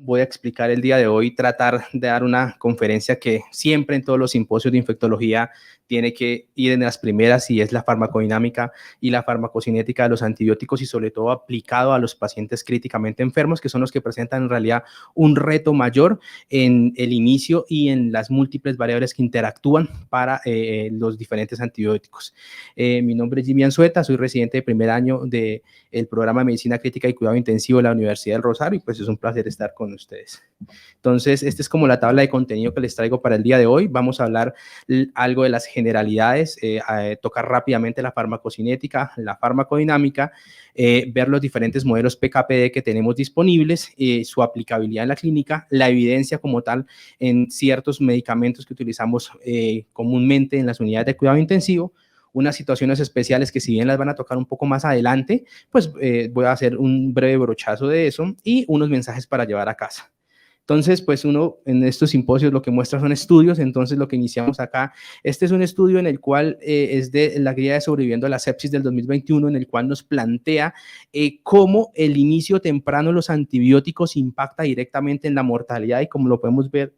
voy a explicar el día de hoy, tratar de dar una conferencia que siempre en todos los simposios de infectología tiene que ir en las primeras, y es la farmacodinámica y la farmacocinética de los antibióticos, y sobre todo aplicado a los pacientes críticamente enfermos, que son los que presentan en realidad un reto mayor en el inicio y en las múltiples variables que interactúan para los diferentes antibióticos. Mi nombre es Jimmy Anzueta, soy residente de primer año del programa de Medicina Crítica y Cuidado Intensivo de la Universidad del Rosario, y pues es un placer estar con ustedes. Entonces, esta es como la tabla de contenido que les traigo para el día de hoy. Vamos a hablar algo de las generalidades, tocar rápidamente la farmacocinética, la farmacodinámica, ver los diferentes modelos PKPD que tenemos disponibles, su aplicabilidad en la clínica, la evidencia como tal en ciertos medicamentos que utilizamos comúnmente en las unidades de cuidado intensivo, unas situaciones especiales que si bien las van a tocar un poco más adelante, pues voy a hacer un breve brochazo de eso y unos mensajes para llevar a casa. Entonces, pues uno en estos simposios lo que muestra son estudios. Entonces, lo que iniciamos acá, este es un estudio en el cual es de la guía de sobreviviendo a la sepsis del 2021, en el cual nos plantea cómo el inicio temprano de los antibióticos impacta directamente en la mortalidad, y como lo podemos ver,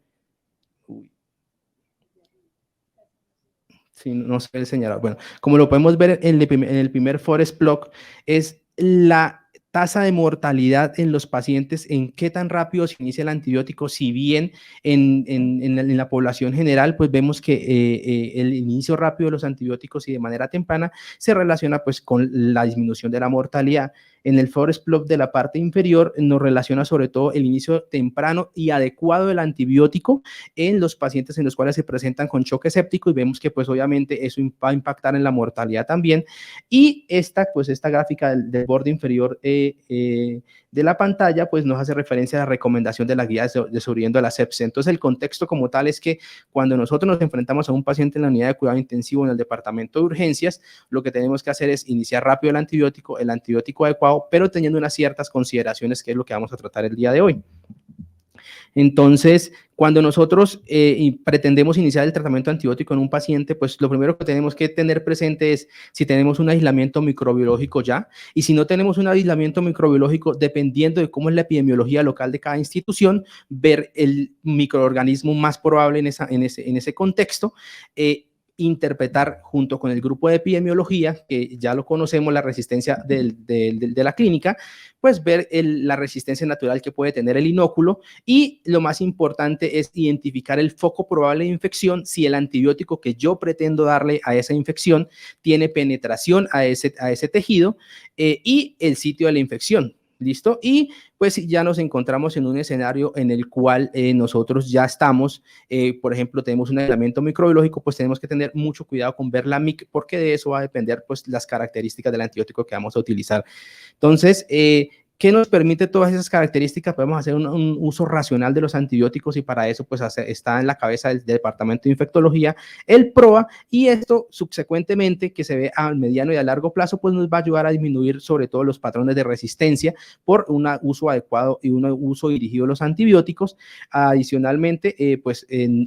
sí, no sé el señalar, bueno, como lo podemos ver en el primer forest plot, es la tasa de mortalidad en los pacientes, en qué tan rápido se inicia el antibiótico. Si bien en la población general, pues vemos que el inicio rápido de los antibióticos y de manera temprana se relaciona pues con la disminución de la mortalidad. En el forest plot de la parte inferior nos relaciona sobre todo el inicio temprano y adecuado del antibiótico en los pacientes en los cuales se presentan con choque séptico, y vemos que pues obviamente eso va a impactar en la mortalidad también. Y esta gráfica del borde inferior de la pantalla pues nos hace referencia a la recomendación de la guía de sobreviviendo a la sepsis. Entonces, el contexto como tal es que cuando nosotros nos enfrentamos a un paciente en la unidad de cuidado intensivo en el departamento de urgencias, lo que tenemos que hacer es iniciar rápido el antibiótico adecuado, pero teniendo unas ciertas consideraciones, que es lo que vamos a tratar el día de hoy. Entonces, cuando nosotros pretendemos iniciar el tratamiento antibiótico en un paciente, pues lo primero que tenemos que tener presente es si tenemos un aislamiento microbiológico ya, y si no tenemos un aislamiento microbiológico, dependiendo de cómo es la epidemiología local de cada institución, ver el microorganismo más probable en ese contexto, interpretar junto con el grupo de epidemiología, que ya lo conocemos, la resistencia de la clínica, pues ver la resistencia natural que puede tener el inóculo, y lo más importante es identificar el foco probable de infección, si el antibiótico que yo pretendo darle a esa infección tiene penetración a ese tejido, y el sitio de la infección. ¿Listo? Y pues ya nos encontramos en un escenario en el cual nosotros ya estamos, por ejemplo, tenemos un aislamiento microbiológico, pues tenemos que tener mucho cuidado con ver la MIC, porque de eso va a depender pues las características del antibiótico que vamos a utilizar. Entonces, ¿qué nos permite todas esas características? Podemos hacer un uso racional de los antibióticos, y para eso pues está en la cabeza del departamento de infectología el PROA, y esto subsecuentemente, que se ve a mediano y a largo plazo, pues nos va a ayudar a disminuir sobre todo los patrones de resistencia por un uso adecuado y un uso dirigido de los antibióticos. Adicionalmente,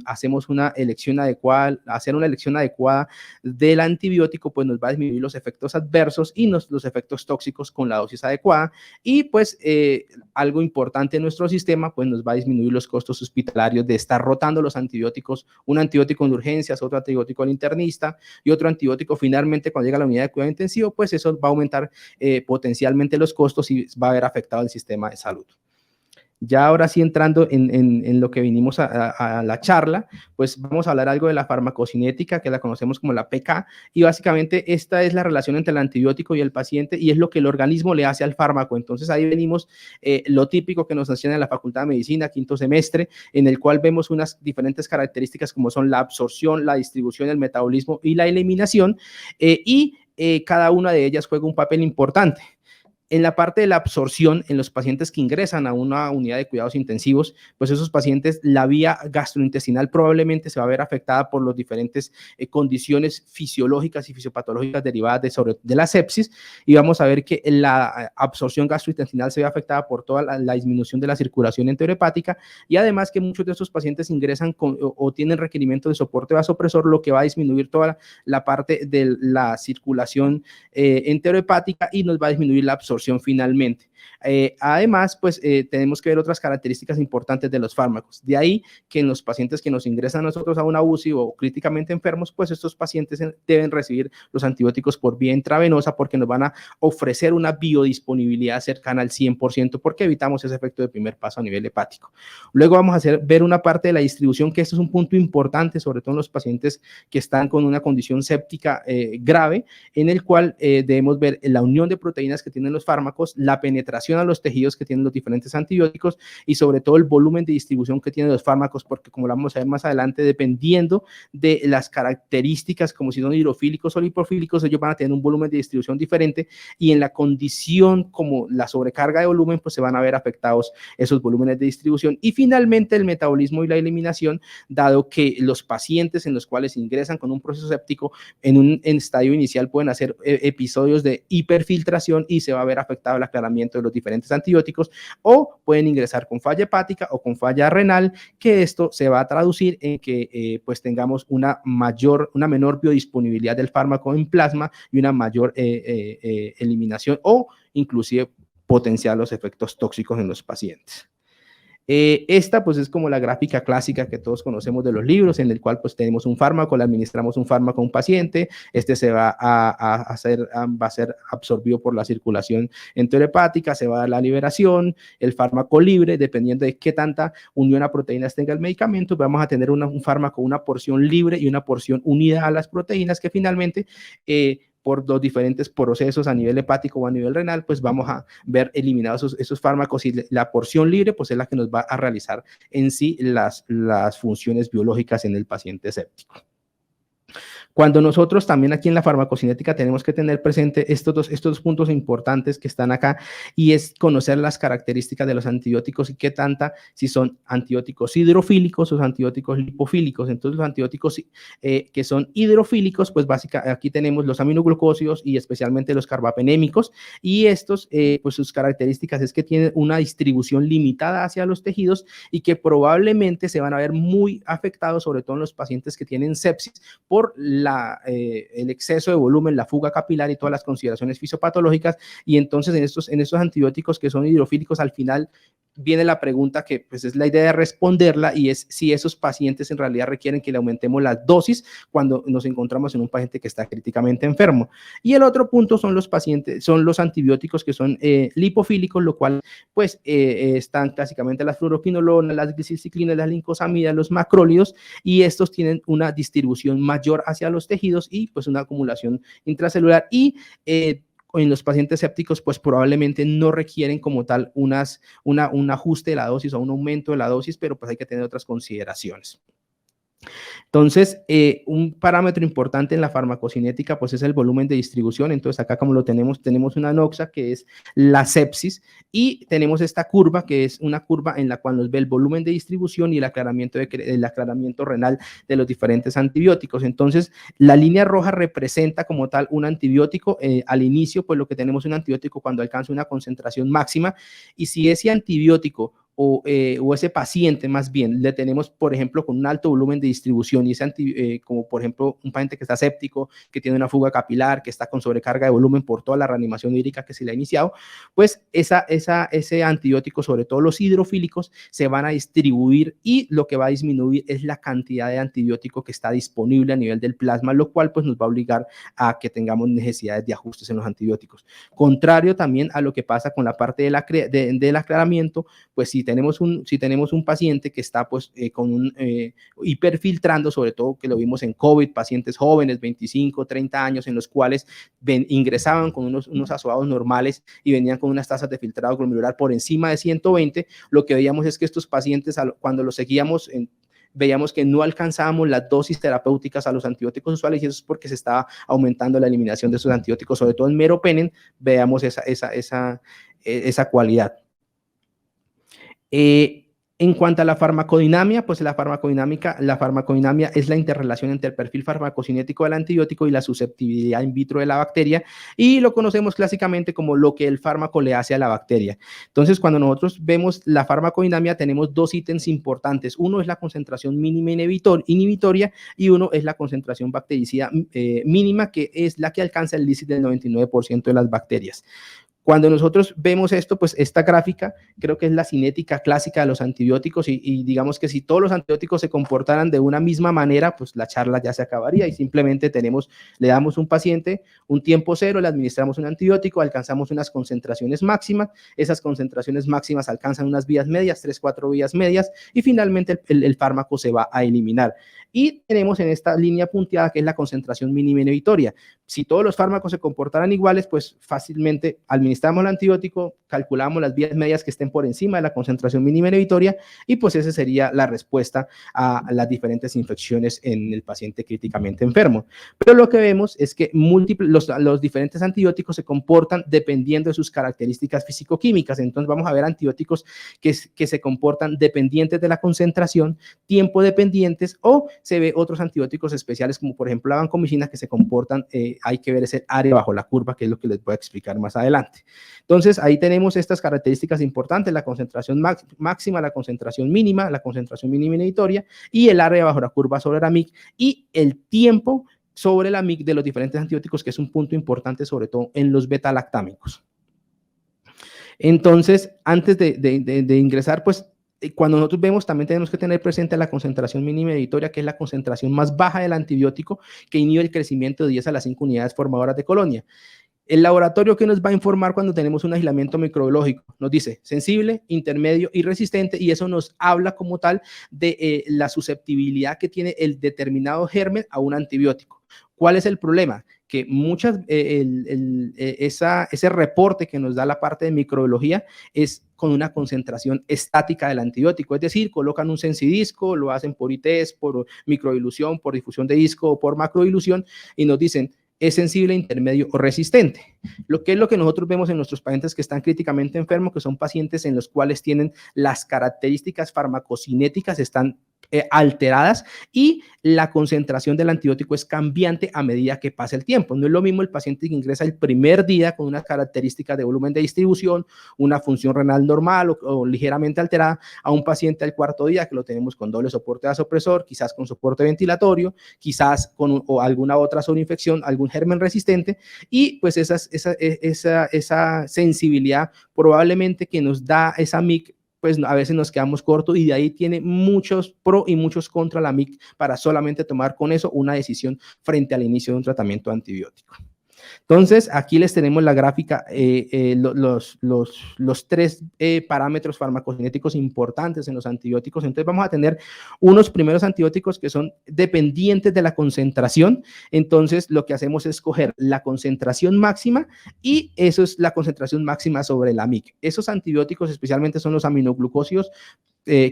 hacemos una elección adecuada, hacer una elección adecuada del antibiótico, pues nos va a disminuir los efectos adversos y los efectos tóxicos con la dosis adecuada. Y pues algo importante en nuestro sistema, pues nos va a disminuir los costos hospitalarios de estar rotando los antibióticos, un antibiótico en urgencias, otro antibiótico al internista y otro antibiótico finalmente cuando llega a la unidad de cuidado intensivo, pues eso va a aumentar potencialmente los costos y va a haber afectado el sistema de salud. Ya ahora sí, entrando en lo que vinimos a la charla, pues vamos a hablar algo de la farmacocinética, que la conocemos como la PK, y básicamente esta es la relación entre el antibiótico y el paciente, y es lo que el organismo le hace al fármaco. Entonces ahí venimos lo típico que nos enseñan en la Facultad de Medicina, quinto semestre, en el cual vemos unas diferentes características como son la absorción, la distribución, el metabolismo y la eliminación, cada una de ellas juega un papel importante. En la parte de la absorción, en los pacientes que ingresan a una unidad de cuidados intensivos, pues esos pacientes, la vía gastrointestinal probablemente se va a ver afectada por las diferentes condiciones fisiológicas y fisiopatológicas derivadas de la sepsis, y vamos a ver que la absorción gastrointestinal se ve afectada por toda la disminución de la circulación enterohepática, y además que muchos de estos pacientes ingresan o tienen requerimiento de soporte vasopresor, lo que va a disminuir toda la parte de la circulación enterohepática, y nos va a disminuir la absorción finalmente. Además, pues tenemos que ver otras características importantes de los fármacos. De ahí que en los pacientes que nos ingresan a nosotros a una UCI o críticamente enfermos, pues estos pacientes deben recibir los antibióticos por vía intravenosa porque nos van a ofrecer una biodisponibilidad cercana al 100% porque evitamos ese efecto de primer paso a nivel hepático. Luego vamos a ver una parte de la distribución, que esto es un punto importante, sobre todo en los pacientes que están con una condición séptica grave, en el cual debemos ver la unión de proteínas que tienen los fármacos, la penetración a los tejidos que tienen los diferentes antibióticos y sobre todo el volumen de distribución que tienen los fármacos, porque como lo vamos a ver más adelante, dependiendo de las características, como si son hidrofílicos o lipofílicos, ellos van a tener un volumen de distribución diferente y en la condición como la sobrecarga de volumen, pues se van a ver afectados esos volúmenes de distribución. Y finalmente el metabolismo y la eliminación, dado que los pacientes en los cuales ingresan con un proceso séptico en un estadio inicial pueden hacer episodios de hiperfiltración y se va a ver afectado el aclaramiento de los diferentes antibióticos, o pueden ingresar con falla hepática o con falla renal, que esto se va a traducir en que pues tengamos una menor biodisponibilidad del fármaco en plasma y una mayor eliminación o inclusive potenciar los efectos tóxicos en los pacientes. Esta pues es como la gráfica clásica que todos conocemos de los libros, en el cual pues tenemos un fármaco, le administramos un fármaco a un paciente, este se va a ser absorbido por la circulación enterohepática, se va a dar la liberación, el fármaco libre, dependiendo de qué tanta unión a proteínas tenga el medicamento, vamos a tener un fármaco, una porción libre y una porción unida a las proteínas que finalmente por los diferentes procesos a nivel hepático o a nivel renal, pues vamos a ver eliminados esos fármacos y la porción libre, pues es la que nos va a realizar en sí las funciones biológicas en el paciente séptico. Cuando nosotros también aquí en la farmacocinética tenemos que tener presente estos dos puntos importantes que están acá, y es conocer las características de los antibióticos y qué tanta, si son antibióticos hidrofílicos o antibióticos lipofílicos. Entonces los antibióticos que son hidrofílicos, pues básicamente aquí tenemos los aminoglucósidos y especialmente los carbapenémicos, y estos pues sus características es que tienen una distribución limitada hacia los tejidos y que probablemente se van a ver muy afectados, sobre todo en los pacientes que tienen sepsis, por el exceso de volumen, la fuga capilar y todas las consideraciones fisiopatológicas. Y entonces en estos antibióticos que son hidrofílicos, al final viene la pregunta que pues es la idea de responderla, y es si esos pacientes en realidad requieren que le aumentemos las dosis cuando nos encontramos en un paciente que está críticamente enfermo. Y el otro punto son los antibióticos que son lipofílicos, lo cual pues están clásicamente las fluoroquinolonas, las gliciclinas, las lincosamidas, los macrólidos, y estos tienen una distribución mayor hacia los tejidos y pues una acumulación intracelular, y en los pacientes sépticos, pues probablemente no requieren como tal un ajuste de la dosis o un aumento de la dosis, pero pues hay que tener otras consideraciones. Entonces, un parámetro importante en la farmacocinética pues es el volumen de distribución. Entonces acá como lo tenemos una noxa que es la sepsis, y tenemos esta curva que es una curva en la cual nos ve el volumen de distribución y el aclaramiento renal de los diferentes antibióticos. Entonces la línea roja representa como tal un antibiótico al inicio, pues lo que tenemos un antibiótico cuando alcanza una concentración máxima, y si ese antibiótico o ese paciente más bien le tenemos, por ejemplo, con un alto volumen de distribución, y como por ejemplo un paciente que está séptico, que tiene una fuga capilar, que está con sobrecarga de volumen por toda la reanimación hídrica que se le ha iniciado, pues ese antibiótico, sobre todo los hidrofílicos, se van a distribuir, y lo que va a disminuir es la cantidad de antibiótico que está disponible a nivel del plasma, lo cual pues nos va a obligar a que tengamos necesidades de ajustes en los antibióticos. Contrario también a lo que pasa con la parte del aclaramiento, pues si tenemos un paciente que está pues con hiperfiltrando, sobre todo que lo vimos en COVID, pacientes jóvenes, 25, 30 años, en los cuales ingresaban con unos azoados normales y venían con unas tasas de filtrado glomerular por encima de 120, lo que veíamos es que estos pacientes, cuando los seguíamos veíamos que no alcanzábamos las dosis terapéuticas a los antibióticos usuales, y eso es porque se estaba aumentando la eliminación de esos antibióticos, sobre todo en meropenem, veamos esa cualidad. En cuanto a la farmacodinamia, pues la farmacodinamia es la interrelación entre el perfil farmacocinético del antibiótico y la susceptibilidad in vitro de la bacteria, y lo conocemos clásicamente como lo que el fármaco le hace a la bacteria. Entonces, cuando nosotros vemos la farmacodinamia, tenemos dos ítems importantes. Uno es la concentración mínima inhibitoria, y uno es la concentración bactericida mínima, que es la que alcanza el lícito del 99% de las bacterias. Cuando nosotros vemos esto, pues esta gráfica creo que es la cinética clásica de los antibióticos y digamos que si todos los antibióticos se comportaran de una misma manera, pues la charla ya se acabaría y simplemente le damos a un paciente un tiempo cero, le administramos un antibiótico, alcanzamos unas concentraciones máximas, esas concentraciones máximas alcanzan unas vías medias, 3, 4 vías medias y finalmente el fármaco se va a eliminar. Y tenemos en esta línea punteada que es la concentración mínima inhibitoria. Si todos los fármacos se comportaran iguales, pues fácilmente administramos el antibiótico, calculamos las vías medias que estén por encima de la concentración mínima inhibitoria y pues esa sería la respuesta a las diferentes infecciones en el paciente críticamente enfermo. Pero lo que vemos es que los diferentes antibióticos se comportan dependiendo de sus características fisicoquímicas. Entonces vamos a ver antibióticos que se comportan dependientes de la concentración, tiempo dependientes, o se ve otros antibióticos especiales como por ejemplo la vancomicina que se comportan, hay que ver ese área bajo la curva, que es lo que les voy a explicar más adelante. Entonces ahí tenemos estas características importantes: la concentración máxima, la concentración mínima inhibitoria y el área bajo la curva sobre la MIC y el tiempo sobre la MIC de los diferentes antibióticos, que es un punto importante sobre todo en los beta-lactámicos. Entonces, antes de ingresar, pues cuando nosotros vemos, también tenemos que tener presente la concentración mínima inhibitoria, que es la concentración más baja del antibiótico que inhibe el crecimiento de 10 a la 5 unidades formadoras de colonia. El laboratorio que nos va a informar cuando tenemos un aislamiento microbiológico nos dice sensible, intermedio y resistente, y eso nos habla como tal de la susceptibilidad que tiene el determinado germen a un antibiótico. ¿Cuál es el problema? Que ese reporte que nos da la parte de microbiología es con una concentración estática del antibiótico, es decir, colocan un sensidisco, lo hacen por ITS, por microdilución, por difusión de disco o por macrodilución y nos dicen es sensible, intermedio o resistente. Lo que es lo que nosotros vemos en nuestros pacientes que están críticamente enfermos, que son pacientes en los cuales tienen las características farmacocinéticas están alteradas y la concentración del antibiótico es cambiante a medida que pasa el tiempo. No es lo mismo el paciente que ingresa el primer día con unas características de volumen de distribución, una función renal normal o ligeramente alterada, a un paciente al cuarto día que lo tenemos con doble soporte vasopresor, quizás con soporte ventilatorio, quizás con o alguna otra sobreinfección, algún germen resistente, y pues esa sensibilidad probablemente que nos da esa MIC, pues a veces nos quedamos cortos y de ahí tiene muchos pro y muchos contra la MIC para solamente tomar con eso una decisión frente al inicio de un tratamiento antibiótico. Entonces, aquí les tenemos la gráfica, los tres parámetros farmacocinéticos importantes en los antibióticos. Entonces, vamos a tener unos primeros antibióticos que son dependientes de la concentración. Entonces, lo que hacemos es coger la concentración máxima y eso es la concentración máxima sobre la MIC. Esos antibióticos especialmente son los aminoglucósidos.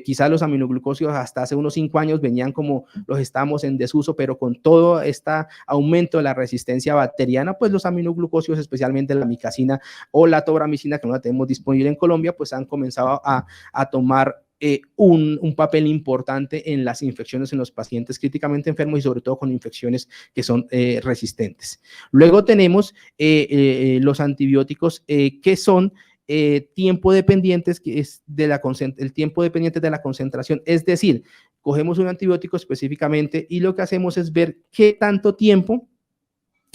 Quizás los aminoglucósidos hasta hace unos 5 años venían como los estamos en desuso, pero con todo este aumento de la resistencia bacteriana, pues los aminoglucósidos, especialmente la micacina o la tobramicina, que no la tenemos disponible en Colombia, pues han comenzado a tomar un papel importante en las infecciones en los pacientes críticamente enfermos y sobre todo con infecciones que son resistentes. Luego tenemos los antibióticos que son tiempo dependientes, que es el tiempo dependiente de la concentración, es decir, cogemos un antibiótico específicamente y lo que hacemos es ver qué tanto tiempo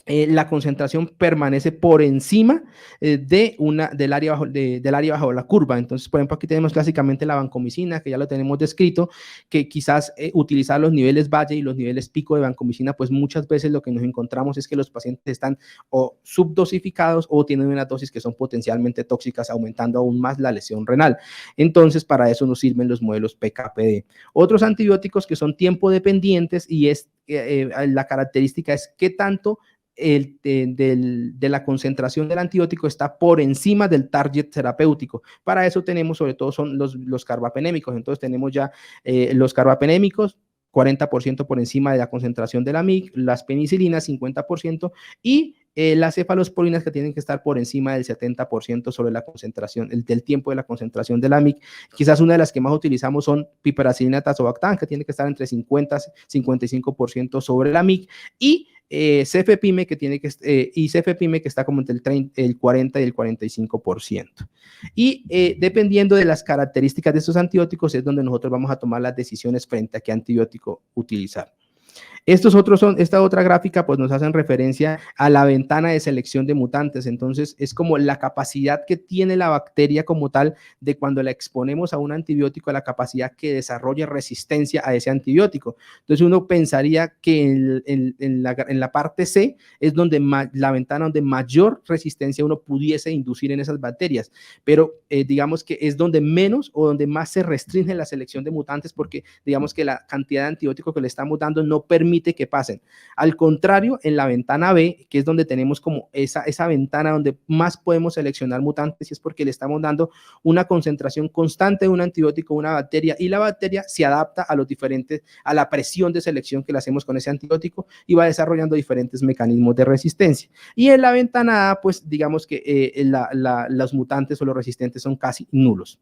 la concentración permanece por encima del área bajo la curva. Entonces, por ejemplo, aquí tenemos clásicamente la vancomicina, que ya lo tenemos descrito, que quizás utilizar los niveles valle y los niveles pico de vancomicina, pues muchas veces lo que nos encontramos es que los pacientes están o subdosificados o tienen unas dosis que son potencialmente tóxicas, aumentando aún más la lesión renal. Entonces, para eso nos sirven los modelos PKPD. Otros antibióticos que son tiempo dependientes y la característica es qué tanto de la concentración del antibiótico está por encima del target terapéutico. Para eso tenemos, sobre todo, son los carbapenémicos. Entonces tenemos ya los carbapenémicos, 40% por encima de la concentración de la MIC, las penicilinas 50% y las cefalosporinas que tienen que estar por encima del 70% sobre la concentración, del tiempo de la concentración de la MIC. Quizás una de las que más utilizamos son piperacilina tazobactam, que tiene que estar entre 50 y 55% sobre la MIC, y cefepime que está como entre el 40 y el 45%. Y dependiendo de las características de estos antibióticos es donde nosotros vamos a tomar las decisiones frente a qué antibiótico utilizar. Esta otra gráfica pues nos hacen referencia a la ventana de selección de mutantes. Entonces es como la capacidad que tiene la bacteria como tal de cuando la exponemos a un antibiótico, la capacidad que desarrolle resistencia a ese antibiótico. Entonces uno pensaría que en la parte C es donde la ventana donde mayor resistencia uno pudiese inducir en esas bacterias, pero digamos que es donde menos o donde más se restringe la selección de mutantes, porque digamos que la cantidad de antibióticos que le estamos dando no permite que pasen. Al contrario, en la ventana B, que es donde tenemos como esa ventana donde más podemos seleccionar mutantes, y es porque le estamos dando una concentración constante de un antibiótico, una bacteria, y la bacteria se adapta a los diferentes, a la presión de selección que le hacemos con ese antibiótico y va desarrollando diferentes mecanismos de resistencia. Y en la ventana A, pues digamos que los mutantes o los resistentes son casi nulos.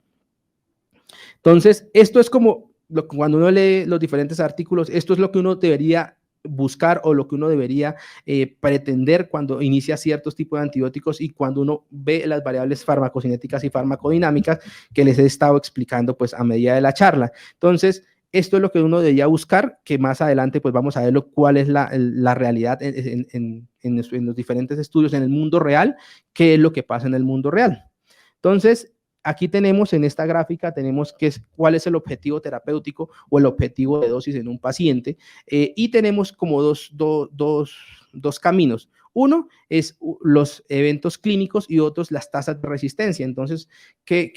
Entonces, esto es como cuando uno lee los diferentes artículos, esto es lo que uno debería buscar o lo que uno debería pretender cuando inicia ciertos tipos de antibióticos y cuando uno ve las variables farmacocinéticas y farmacodinámicas que les he estado explicando pues a medida de la charla. Entonces, esto es lo que uno debería buscar, que más adelante pues vamos a ver cuál es la realidad en los diferentes estudios en el mundo real, qué es lo que pasa en el mundo real. Entonces, aquí tenemos en esta gráfica, tenemos cuál es el objetivo terapéutico o el objetivo de dosis en un paciente y tenemos como dos caminos. Uno es los eventos clínicos y otros las tasas de resistencia. Entonces, ¿qué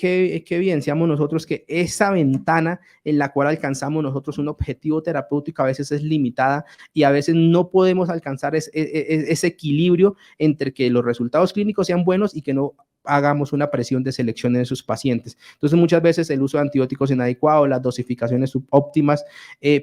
evidenciamos nosotros? Que esa ventana en la cual alcanzamos nosotros un objetivo terapéutico a veces es limitada y a veces no podemos alcanzar ese equilibrio entre que los resultados clínicos sean buenos y que no hagamos una presión de selección en esos pacientes. Entonces, muchas veces el uso de antibióticos inadecuado, las dosificaciones subóptimas,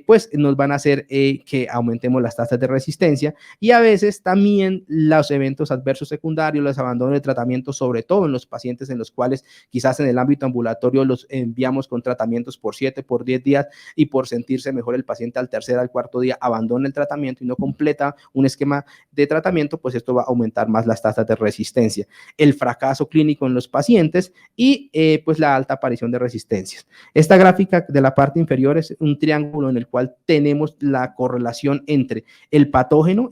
pues nos van a hacer que aumentemos las tasas de resistencia y a veces también los eventos adversos secundarios, los abandonos de tratamiento, sobre todo en los pacientes en los cuales quizás en el ámbito ambulatorio los enviamos con tratamientos por 7, por 10 días y por sentirse mejor el paciente al tercer, al cuarto día abandona el tratamiento y no completa un esquema de tratamiento, pues esto va a aumentar más las tasas de resistencia. El fracaso clínico en los pacientes y pues la alta aparición de resistencias. Esta gráfica de la parte inferior es un triángulo en el cual tenemos la correlación entre el patógeno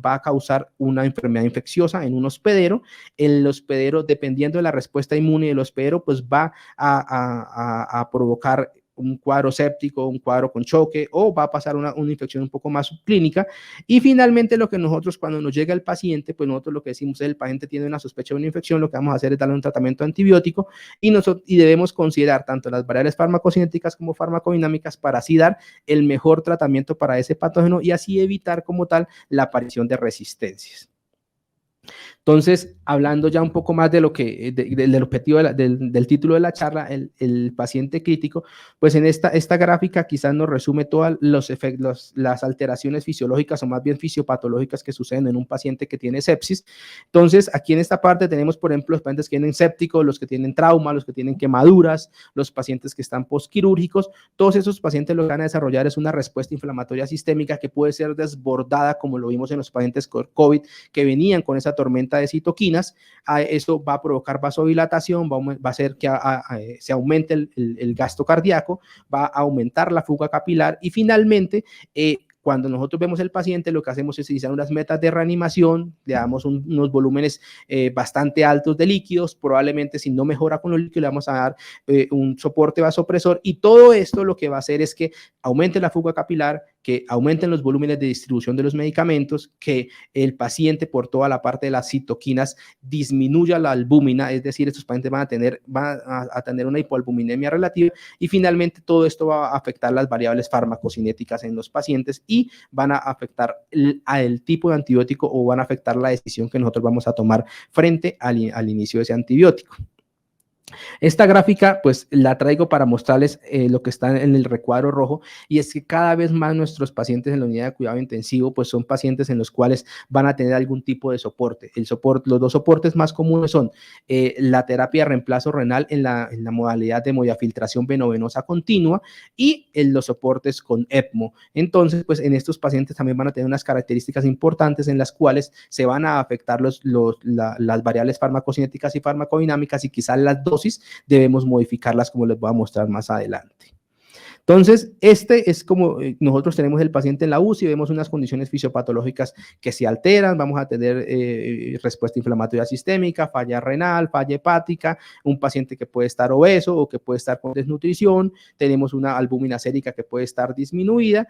va a causar una enfermedad infecciosa en un hospedero, el hospedero dependiendo de la respuesta inmune del hospedero pues va a provocar un cuadro séptico, un cuadro con choque o va a pasar una infección un poco más subclínica y finalmente lo que nosotros cuando nos llega el paciente, pues nosotros lo que decimos es el paciente tiene una sospecha de una infección, lo que vamos a hacer es darle un tratamiento antibiótico y debemos considerar tanto las variables farmacocinéticas como farmacodinámicas para así dar el mejor tratamiento para ese patógeno y así evitar como tal la aparición de resistencias. Entonces, hablando ya un poco más de lo que, del objetivo del título de la charla, el paciente crítico, pues en esta gráfica quizás nos resume todos los efectos, las alteraciones fisiológicas o más bien fisiopatológicas que suceden en un paciente que tiene sepsis. Entonces, aquí en esta parte tenemos, por ejemplo, los pacientes que tienen sépticos, los que tienen trauma, los que tienen quemaduras, los pacientes que están postquirúrgicos. Todos esos pacientes lo que van a desarrollar es una respuesta inflamatoria sistémica que puede ser desbordada, como lo vimos en los pacientes con COVID que venían con esa tormenta de citoquinas. Eso va a provocar vasodilatación, va a hacer que se aumente el gasto cardíaco, va a aumentar la fuga capilar y finalmente cuando nosotros vemos el paciente, lo que hacemos es utilizar unas metas de reanimación, le damos unos volúmenes bastante altos de líquidos, probablemente si no mejora con los líquidos, le vamos a dar un soporte vasopresor y todo esto lo que va a hacer es que aumente la fuga capilar, que aumenten los volúmenes de distribución de los medicamentos, que el paciente por toda la parte de las citoquinas disminuya la albúmina, es decir, estos pacientes van a tener una hipoalbuminemia relativa y finalmente todo esto va a afectar las variables farmacocinéticas en los pacientes y van a afectar el tipo de antibiótico o van a afectar la decisión que nosotros vamos a tomar frente al inicio de ese antibiótico. Esta gráfica pues la traigo para mostrarles lo que está en el recuadro rojo y es que cada vez más nuestros pacientes en la unidad de cuidado intensivo pues son pacientes en los cuales van a tener algún tipo de soporte. Los dos soportes más comunes son la terapia de reemplazo renal en la modalidad de hemodiafiltración venovenosa continua y los soportes con ECMO. Entonces pues en estos pacientes también van a tener unas características importantes en las cuales se van a afectar las variables farmacocinéticas y farmacodinámicas y quizás las dosis debemos modificarlas como les voy a mostrar más adelante. Entonces, este es como nosotros tenemos el paciente en la UCI, vemos unas condiciones fisiopatológicas que se alteran, vamos a tener respuesta inflamatoria sistémica, falla renal, falla hepática, un paciente que puede estar obeso o que puede estar con desnutrición, tenemos una albúmina sérica que puede estar disminuida.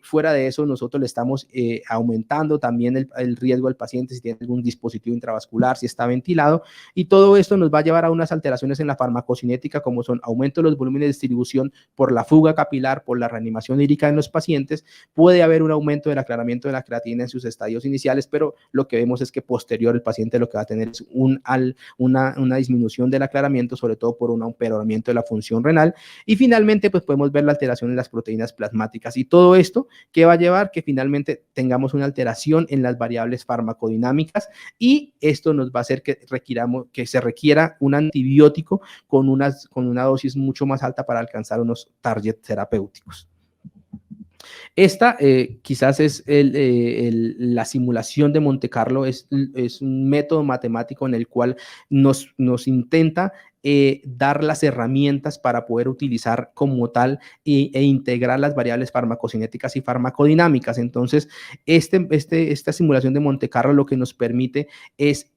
Fuera de eso, nosotros le estamos aumentando también el riesgo al paciente si tiene algún dispositivo intravascular, si está ventilado, y todo esto nos va a llevar a unas alteraciones en la farmacocinética, como son aumento de los volúmenes de distribución por la fuga capilar, por la reanimación hídrica en los pacientes. Puede haber un aumento del aclaramiento de la creatina en sus estadios iniciales, pero lo que vemos es que posterior el paciente lo que va a tener es una disminución del aclaramiento, sobre todo por un empeoramiento de la función renal. Y finalmente, pues podemos ver la alteración en las proteínas plasmáticas, y todo esto que va a llevar que finalmente tengamos una alteración en las variables farmacodinámicas, y esto nos va a hacer que se requiera un antibiótico con una dosis mucho más alta para alcanzar unos target terapéuticos. Esta quizás es la simulación de Monte Carlo, es un método matemático en el cual nos intenta dar las herramientas para poder utilizar como tal e integrar las variables farmacocinéticas y farmacodinámicas. Entonces, esta simulación de Monte Carlo lo que nos permite es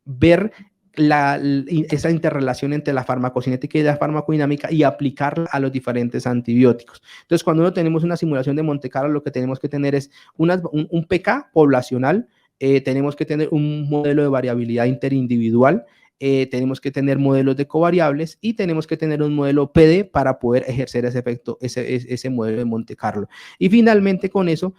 ver esa interrelación entre la farmacocinética y la farmacodinámica y aplicarla a los diferentes antibióticos. Entonces, cuando no tenemos una simulación de Monte Carlo, lo que tenemos que tener es un PK poblacional, tenemos que tener un modelo de variabilidad interindividual, tenemos que tener modelos de covariables y tenemos que tener un modelo PD para poder ejercer ese efecto, ese modelo de Monte Carlo. Y finalmente con eso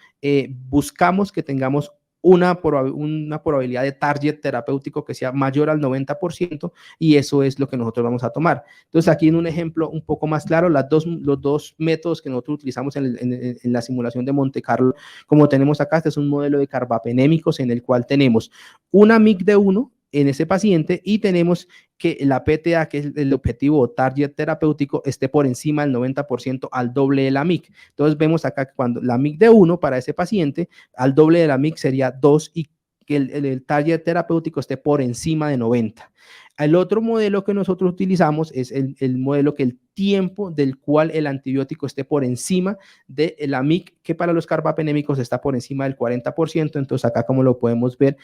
buscamos que tengamos una probabilidad de target terapéutico que sea mayor al 90%, y eso es lo que nosotros vamos a tomar. Entonces, aquí en un ejemplo un poco más claro, los dos métodos que nosotros utilizamos en la simulación de Monte Carlo, como tenemos acá, este es un modelo de carbapenémicos en el cual tenemos una MIC de 1 en ese paciente y tenemos que la PTA, que es el objetivo o target terapéutico, esté por encima del 90% al doble de la MIC. Entonces vemos acá que cuando la MIC de 1 para ese paciente, al doble de la MIC sería 2 y que el target terapéutico esté por encima de 90. El otro modelo que nosotros utilizamos es el modelo que el tiempo del cual el antibiótico esté por encima de la MIC, que para los carbapenémicos está por encima del 40%. Entonces acá, como lo podemos ver,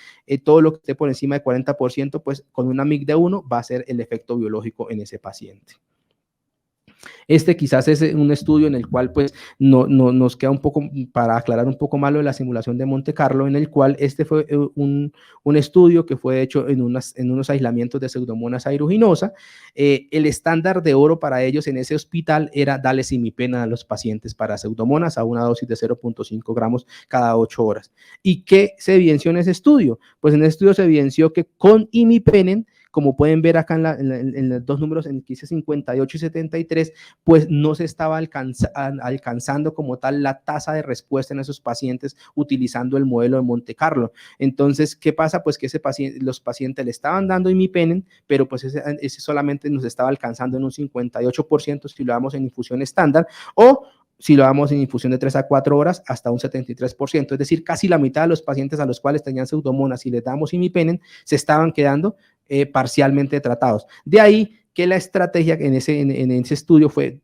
todo lo que esté por encima del 40%, pues con una MIC de 1 va a ser el efecto biológico en ese paciente. Este quizás es un estudio en el cual pues nos queda un poco, para aclarar un poco más lo de la simulación de Monte Carlo, en el cual este fue un estudio que fue hecho en unos aislamientos de Pseudomonas aeruginosa. El estándar de oro para ellos en ese hospital era darle imipenem a los pacientes para Pseudomonas a una dosis de 0.5 gramos cada 8 horas. ¿Y qué se evidenció en ese estudio? Pues en ese estudio se evidenció que con imipenem, como pueden ver acá en los dos números, en el que dice 58 y 73, pues no se estaba alcanzando como tal la tasa de respuesta en esos pacientes utilizando el modelo de Monte Carlo. Entonces, ¿qué pasa? Pues que los pacientes le estaban dando imipenem, pero pues ese solamente nos estaba alcanzando en un 58% si lo damos en infusión estándar, o si lo damos en infusión de 3 a 4 horas, hasta un 73%, es decir, casi la mitad de los pacientes a los cuales tenían Pseudomonas, si les damos imipenem, se estaban quedando parcialmente tratados. De ahí que la estrategia en ese estudio fue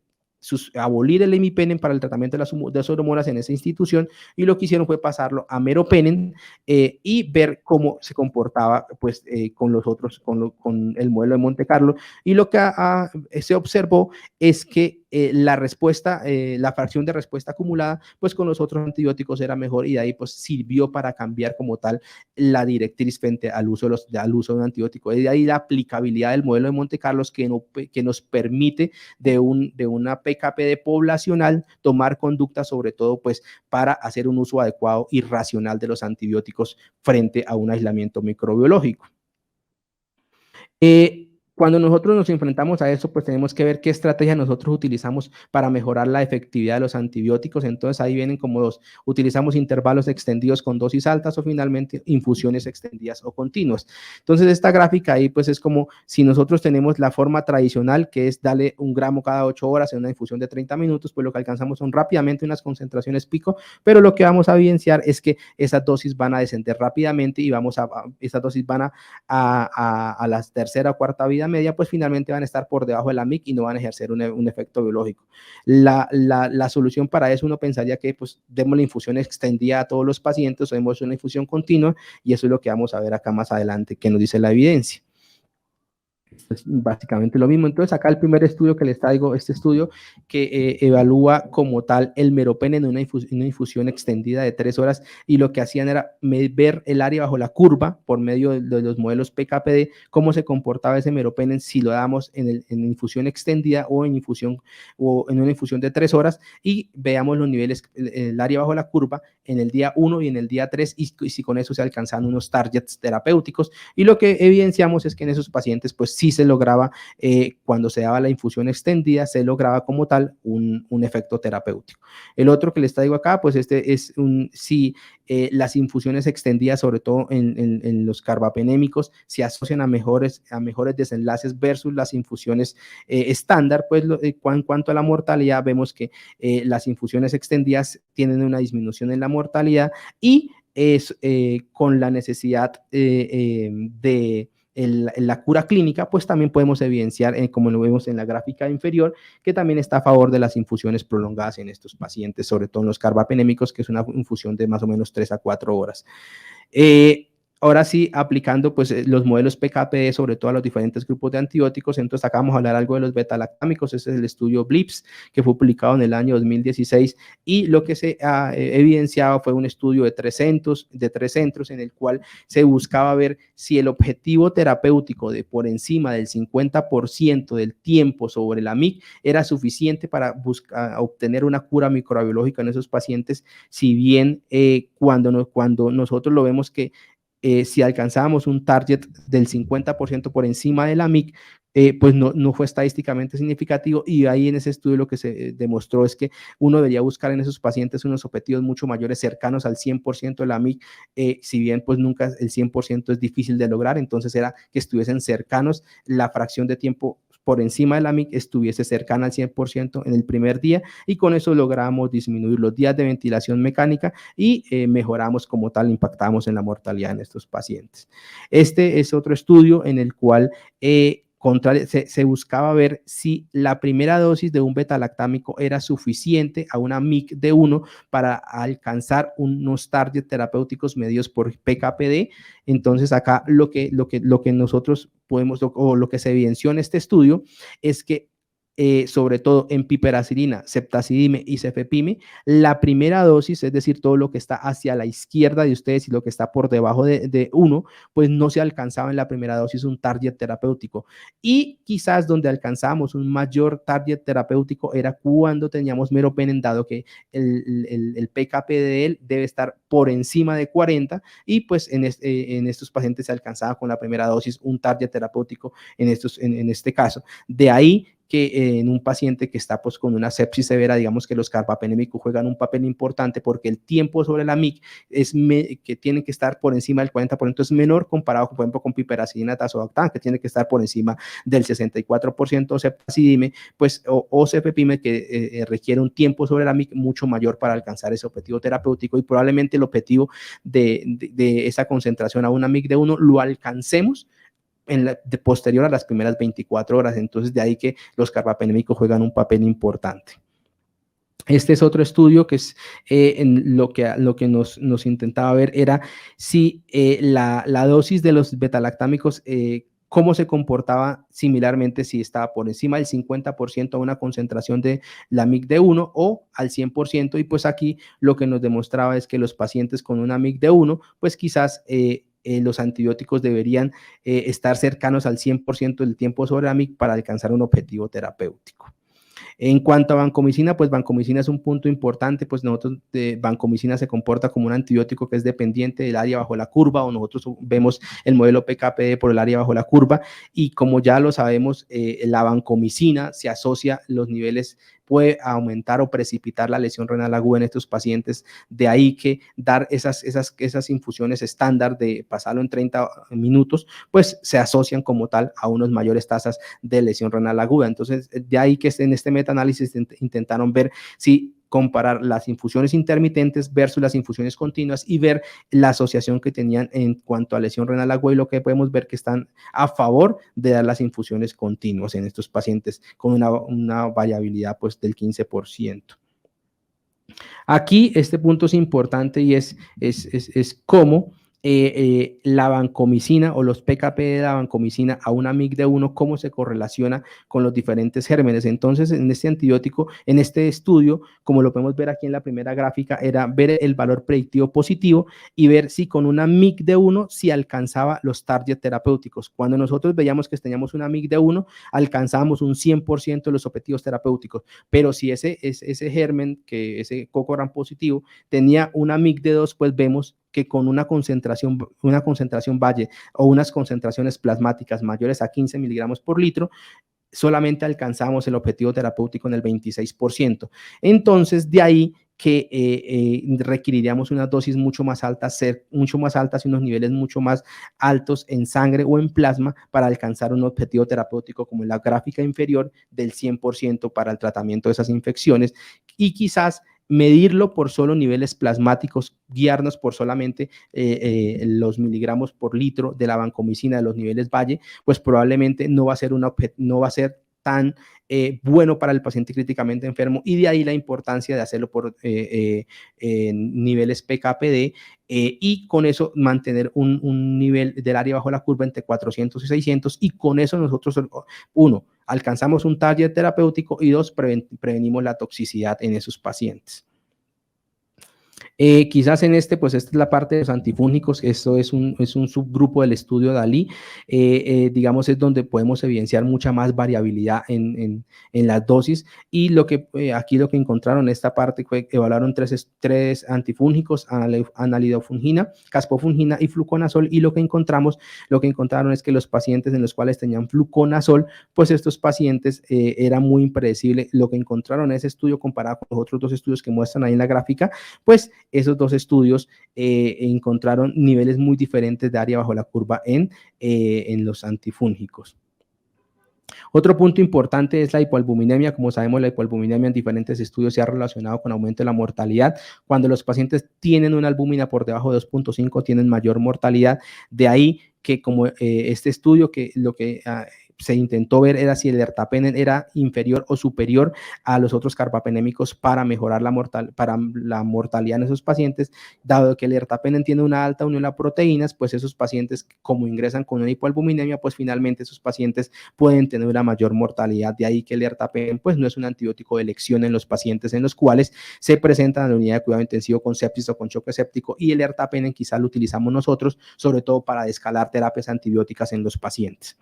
abolir el imipenem para el tratamiento de las Pseudomonas en esa institución, y lo que hicieron fue pasarlo a meropenem y ver cómo se comportaba pues con los otros, con el modelo de Monte Carlo, y lo que se observó es que la respuesta, la fracción de respuesta acumulada, pues con los otros antibióticos era mejor, y de ahí pues sirvió para cambiar como tal la directriz frente al uso de un antibiótico. De ahí la aplicabilidad del modelo de Monte Carlo que nos permite de una PKPD poblacional tomar conducta, sobre todo pues para hacer un uso adecuado y racional de los antibióticos frente a un aislamiento microbiológico. Cuando nosotros nos enfrentamos a eso, pues tenemos que ver qué estrategia nosotros utilizamos para mejorar la efectividad de los antibióticos. Entonces ahí vienen como dos: utilizamos intervalos extendidos con dosis altas, o finalmente infusiones extendidas o continuas. Entonces esta gráfica ahí pues es como si nosotros tenemos la forma tradicional, que es darle 1 gramo cada 8 horas en una infusión de 30 minutos, pues lo que alcanzamos son rápidamente unas concentraciones pico, pero lo que vamos a evidenciar es que esas dosis van a descender rápidamente y esas dosis van a la tercera o cuarta vida vida media, pues finalmente van a estar por debajo de la MIC y no van a ejercer un efecto biológico. La solución para eso uno pensaría que pues demos la infusión extendida a todos los pacientes o demos una infusión continua, y eso es lo que vamos a ver acá más adelante, que nos dice la evidencia. Es básicamente lo mismo. Entonces, acá el primer estudio que les traigo, este estudio que evalúa como tal el meropen en una infusión extendida de 3 horas, y lo que hacían era ver el área bajo la curva por medio de los modelos PKPD, cómo se comportaba ese meropen si lo damos en infusión extendida o en una infusión de 3 horas, y veamos los niveles, el área bajo la curva en el día 1 y en el día 3, y si con eso se alcanzan unos targets terapéuticos, y lo que evidenciamos es que en esos pacientes pues sí se lograba, cuando se daba la infusión extendida, se lograba como tal un efecto terapéutico. El otro que les traigo acá, pues este es las infusiones extendidas, sobre todo en los carbapenémicos, se asocian a mejores desenlaces versus las infusiones estándar, pues en cuanto a la mortalidad, vemos que las infusiones extendidas tienen una disminución en la mortalidad, y es con la necesidad de la cura clínica, pues también podemos evidenciar, como lo vemos en la gráfica inferior, que también está a favor de las infusiones prolongadas en estos pacientes, sobre todo en los carbapenémicos, que es una infusión de más o menos 3 a 4 horas. Ahora sí, aplicando pues los modelos PKPD sobre todo a los diferentes grupos de antibióticos. Entonces acá vamos a hablar algo de los beta-lactámicos. Ese es el estudio BLIPS, que fue publicado en el año 2016, y lo que se ha evidenciado fue un estudio de tres centros en el cual se buscaba ver si el objetivo terapéutico de por encima del 50% del tiempo sobre la MIC era suficiente para obtener una cura microbiológica en esos pacientes, si bien cuando nosotros lo vemos que si alcanzábamos un target del 50% por encima de la MIC, pues no fue estadísticamente significativo, y ahí en ese estudio lo que se demostró es que uno debería buscar en esos pacientes unos objetivos mucho mayores, cercanos al 100% de la MIC, si bien pues nunca el 100% es difícil de lograr, entonces era que estuviesen cercanos, la fracción de tiempo por encima de la MIC estuviese cercana al 100% en el primer día, y con eso logramos disminuir los días de ventilación mecánica y mejoramos como tal, impactamos en la mortalidad en estos pacientes. Este es otro estudio en el cual se buscaba ver si la primera dosis de un beta-lactámico era suficiente a una MIC de 1 para alcanzar unos targets terapéuticos medidos por PKPD. Entonces acá lo que nosotros podemos, o lo que se evidenció en este estudio, es que sobre todo en piperacilina, ceftazidime y cefepime, la primera dosis, es decir, todo lo que está hacia la izquierda de ustedes y lo que está por debajo de 1, pues no se alcanzaba en la primera dosis un target terapéutico. Y quizás donde alcanzábamos un mayor target terapéutico era cuando teníamos meropenem, dado que el PKP de él debe estar por encima de 40, y pues en estos pacientes se alcanzaba con la primera dosis un target terapéutico en este caso. De ahí que en un paciente que está pues con una sepsis severa, digamos que los carbapenémicos juegan un papel importante, porque el tiempo sobre la MIC que tiene que estar por encima del 40% es menor comparado, por ejemplo, con piperacilina tazobactam, que tiene que estar por encima del 64%, o ceftazidime, pues, o cefepime, que requiere un tiempo sobre la MIC mucho mayor para alcanzar ese objetivo terapéutico, y probablemente el objetivo de esa concentración a una MIC de 1 lo alcancemos posterior a las primeras 24 horas. Entonces, de ahí que los carbapenémicos juegan un papel importante. Este es otro estudio que es en lo que nos intentaba ver era si la dosis de los betalactámicos, cómo se comportaba similarmente si estaba por encima del 50% a una concentración de la MIC de 1 o al 100%, y pues aquí lo que nos demostraba es que los pacientes con una MIC de 1, pues quizás los antibióticos deberían estar cercanos al 100% del tiempo sobre la MIC para alcanzar un objetivo terapéutico. En cuanto a vancomicina, pues vancomicina es un punto importante, pues nosotros vancomicina se comporta como un antibiótico que es dependiente del área bajo la curva, o nosotros vemos el modelo PKPD por el área bajo la curva, y como ya lo sabemos, la vancomicina se asocia, los niveles puede aumentar o precipitar la lesión renal aguda en estos pacientes, de ahí que dar esas infusiones estándar de pasarlo en 30 minutos, pues se asocian como tal a unas mayores tasas de lesión renal aguda. Entonces, de ahí que en este metaanálisis intentaron ver si comparar las infusiones intermitentes versus las infusiones continuas y ver la asociación que tenían en cuanto a lesión renal aguda, y lo que podemos ver que están a favor de dar las infusiones continuas en estos pacientes con una variabilidad pues del 15%. Aquí este punto es importante y es cómo la vancomicina o los PKP de la vancomicina a una MIC de 1, cómo se correlaciona con los diferentes gérmenes. Entonces, en este antibiótico, en este estudio, como lo podemos ver aquí en la primera gráfica, era ver el valor predictivo positivo y ver si con una MIC de 1 si alcanzaba los target terapéuticos. Cuando nosotros veíamos que teníamos una MIC de 1, alcanzábamos un 100% de los objetivos terapéuticos, pero si ese germen, que ese coco gram positivo, tenía una MIC de 2, pues vemos que con una concentración valle o unas concentraciones plasmáticas mayores a 15 miligramos por litro, solamente alcanzamos el objetivo terapéutico en el 26%. Entonces, de ahí que requeriríamos unas dosis mucho más altas y unos niveles mucho más altos en sangre o en plasma para alcanzar un objetivo terapéutico como en la gráfica inferior del 100% para el tratamiento de esas infecciones, y quizás medirlo por solo niveles plasmáticos, guiarnos por solamente los miligramos por litro de la vancomicina de los niveles valle, pues probablemente no va a ser tan bueno para el paciente críticamente enfermo, y de ahí la importancia de hacerlo por niveles PKPD y con eso mantener un nivel del área bajo la curva entre 400 y 600, y con eso nosotros, uno, alcanzamos un target terapéutico y dos, prevenimos la toxicidad en esos pacientes. Quizás en pues esta es la parte de los antifúngicos. Esto es un subgrupo del estudio Dalí. Digamos, es donde podemos evidenciar mucha más variabilidad en las dosis, y aquí lo que encontraron en esta parte fue que evaluaron tres antifúngicos, analidofungina, caspofungina y fluconazol, y lo que encontraron es que los pacientes en los cuales tenían fluconazol, pues estos pacientes era muy impredecible. Lo que encontraron en ese estudio comparado con los otros dos estudios que muestran ahí en la gráfica, pues esos dos estudios encontraron niveles muy diferentes de área bajo la curva en los antifúngicos. Otro punto importante es la hipoalbuminemia. Como sabemos, la hipoalbuminemia en diferentes estudios se ha relacionado con aumento de la mortalidad. Cuando los pacientes tienen una albúmina por debajo de 2.5, tienen mayor mortalidad. De ahí que como este estudio, que lo que se intentó ver era si el ertapenem era inferior o superior a los otros carbapenémicos para mejorar la mortalidad en esos pacientes. Dado que el ertapenem tiene una alta unión a proteínas, pues esos pacientes, como ingresan con una hipoalbuminemia, pues finalmente esos pacientes pueden tener una mayor mortalidad. De ahí que el ertapenem pues no es un antibiótico de elección en los pacientes en los cuales se presentan en la unidad de cuidado intensivo con sepsis o con choque séptico, y el ertapenem quizá lo utilizamos nosotros sobre todo para descalar terapias antibióticas en los pacientes.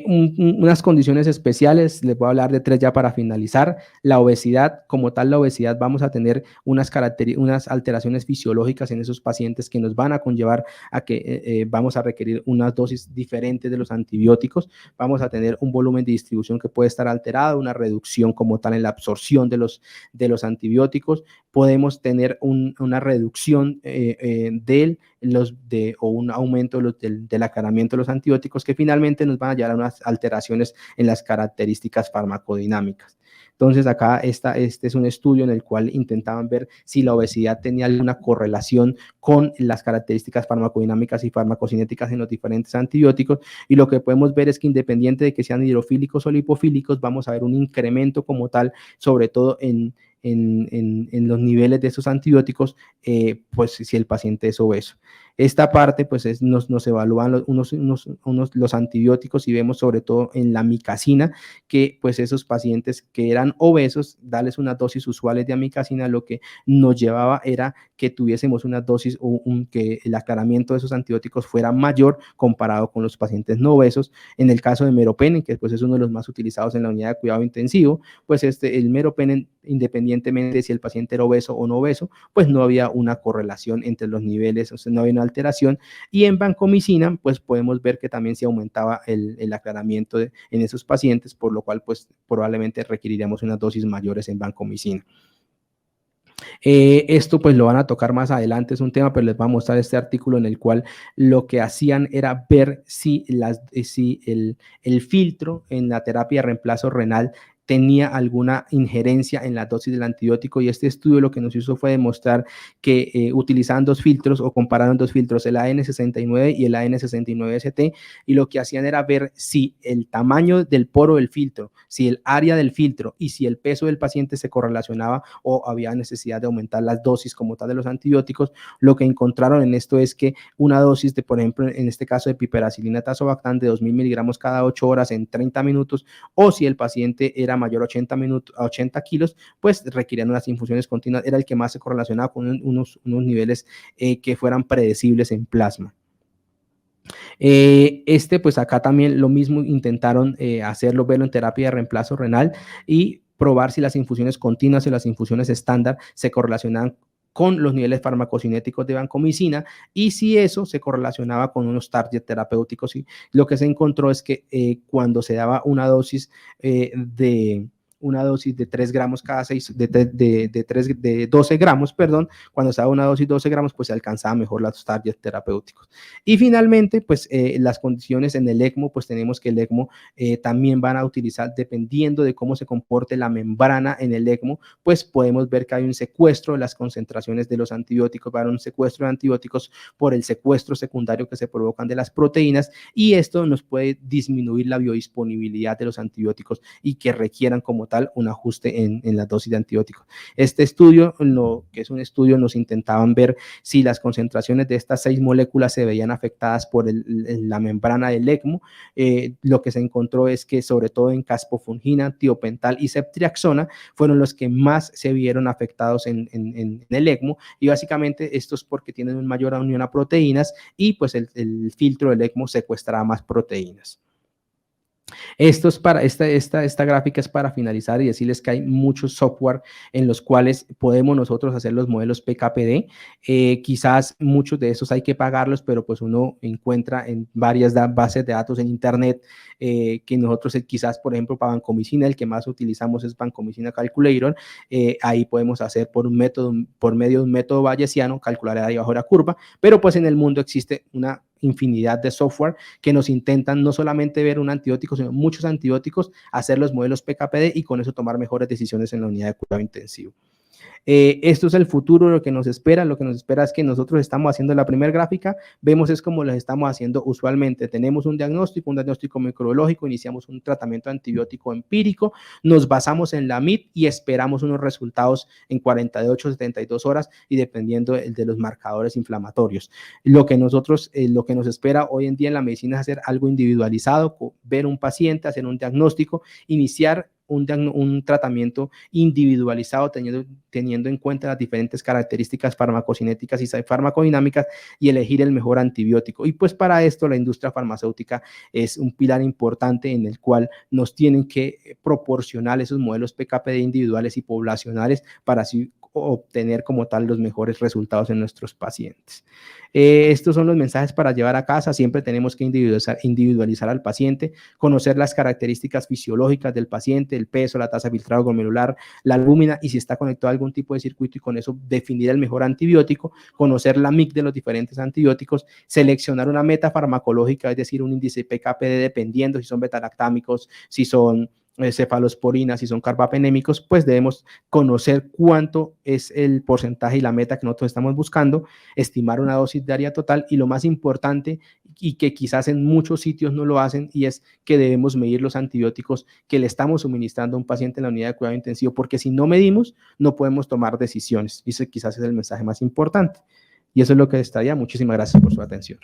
Unas condiciones especiales, les voy a hablar de 3 ya para finalizar. La obesidad, como tal, la obesidad, vamos a tener unas alteraciones fisiológicas en esos pacientes que nos van a conllevar a que vamos a requerir unas dosis diferentes de los antibióticos. Vamos a tener un volumen de distribución que puede estar alterado, una reducción como tal en la absorción de los antibióticos. Podemos tener una reducción o un aumento del acaramiento de los antibióticos, que finalmente nos van a llevar a unas alteraciones en las características farmacodinámicas. Entonces, acá este es un estudio en el cual intentaban ver si la obesidad tenía alguna correlación con las características farmacodinámicas y farmacocinéticas en los diferentes antibióticos, y lo que podemos ver es que independiente de que sean hidrofílicos o lipofílicos, vamos a ver un incremento como tal, sobre todo en los niveles de esos antibióticos, pues si el paciente es obeso. Esta parte pues nos evalúan los antibióticos, y vemos sobre todo en la amicacina que pues esos pacientes que eran obesos, darles unas dosis usuales de amicacina, lo que nos llevaba era que tuviésemos una dosis o que el aclaramiento de esos antibióticos fuera mayor comparado con los pacientes no obesos. En el caso de meropenem, que pues es uno de los más utilizados en la unidad de cuidado intensivo, pues el meropenem, independientemente de si el paciente era obeso o no obeso, pues no había una correlación entre los niveles, o sea, no había una alteración. Y en vancomicina, pues podemos ver que también se aumentaba el aclaramiento en esos pacientes, por lo cual pues probablemente requeriríamos unas dosis mayores en vancomicina. Esto pues lo van a tocar más adelante, es un tema, pero les voy a mostrar este artículo en el cual lo que hacían era ver si el filtro en la terapia de reemplazo renal tenía alguna injerencia en la dosis del antibiótico, y este estudio lo que nos hizo fue demostrar que utilizaban dos filtros o compararon dos filtros, el AN69 y el AN69ST, y lo que hacían era ver si el tamaño del poro del filtro, si el área del filtro y si el peso del paciente se correlacionaba o había necesidad de aumentar las dosis como tal de los antibióticos. Lo que encontraron en esto es que una dosis de, por ejemplo, en este caso de piperacilina tazobactam de 2000 miligramos cada 8 horas en 30 minutos, o si el paciente era mayor a 80 kilos, pues requerían unas infusiones continuas, era el que más se correlacionaba con unos niveles que fueran predecibles en plasma. Pues acá también lo mismo intentaron hacerlo, verlo en terapia de reemplazo renal y probar si las infusiones continuas y las infusiones estándar se correlacionaban con los niveles farmacocinéticos de vancomicina, y si eso se correlacionaba con unos target terapéuticos. Y lo que se encontró es que cuando se daba una dosis de 3 gramos cada 6, de 12 gramos, perdón, cuando se daba una dosis de 12 gramos, pues se alcanzaba mejor los targets terapéuticos. Y finalmente, pues las condiciones en el ECMO, pues tenemos que el ECMO también van a utilizar, dependiendo de cómo se comporte la membrana en el ECMO, pues podemos ver que hay un secuestro de las concentraciones de los antibióticos, va a haber un secuestro de antibióticos por el secuestro secundario que se provocan de las proteínas, y esto nos puede disminuir la biodisponibilidad de los antibióticos y que requieran como tal un ajuste en la dosis de antibióticos. Este estudio, lo que es un estudio, nos intentaban ver si las concentraciones de estas 6 moléculas se veían afectadas por la membrana del ECMO. Lo que se encontró es que sobre todo en caspofungina, tiopental y ceftriaxona fueron los que más se vieron afectados en el ECMO, y básicamente esto es porque tienen una mayor unión a proteínas, y pues el filtro del ECMO secuestrará más proteínas. Esto es para, esta gráfica es para finalizar y decirles que hay muchos software en los cuales podemos nosotros hacer los modelos PKPD. Quizás muchos de esos hay que pagarlos, pero pues uno encuentra en varias bases de datos en internet que nosotros quizás, por ejemplo, para vancomicina, el que más utilizamos es Vancomicina Calculator. Ahí podemos hacer por medio de un método bayesiano, calcular el área bajo la curva, pero pues en el mundo existe una infinidad de software que nos intentan no solamente ver un antibiótico, sino muchos antibióticos, hacer los modelos PKPD y con eso tomar mejores decisiones en la unidad de cuidado intensivo. Esto es el futuro, lo que nos espera. Lo que nos espera es que nosotros estamos haciendo la primera gráfica, vemos es como lo estamos haciendo usualmente. Tenemos un diagnóstico microbiológico, iniciamos un tratamiento antibiótico empírico, nos basamos en la MIT y esperamos unos resultados en 48, 72 horas y dependiendo de los marcadores inflamatorios. Lo que nos espera hoy en día en la medicina es hacer algo individualizado, ver un paciente, hacer un diagnóstico, iniciar un tratamiento individualizado teniendo en cuenta las diferentes características farmacocinéticas y farmacodinámicas y elegir el mejor antibiótico. Y pues para esto la industria farmacéutica es un pilar importante en el cual nos tienen que proporcionar esos modelos PKPD individuales y poblacionales para así obtener como tal los mejores resultados en nuestros pacientes. Estos son los mensajes para llevar a casa. Siempre tenemos que individualizar al paciente, conocer las características fisiológicas del paciente, el peso, la tasa de filtrado glomerular, la albúmina y si está conectado a algún tipo de circuito, y con eso definir el mejor antibiótico, conocer la MIC de los diferentes antibióticos, seleccionar una meta farmacológica, es decir, un índice PKPD dependiendo si son betalactámicos, si son cefalosporinas, si son carbapenémicos, pues debemos conocer cuánto es el porcentaje y la meta que nosotros estamos buscando, estimar una dosis diaria total y lo más importante, y que quizás en muchos sitios no lo hacen, y es que debemos medir los antibióticos que le estamos suministrando a un paciente en la unidad de cuidado intensivo, porque si no medimos, no podemos tomar decisiones. Y ese quizás es el mensaje más importante. Y eso es lo que estaría. Muchísimas gracias por su atención.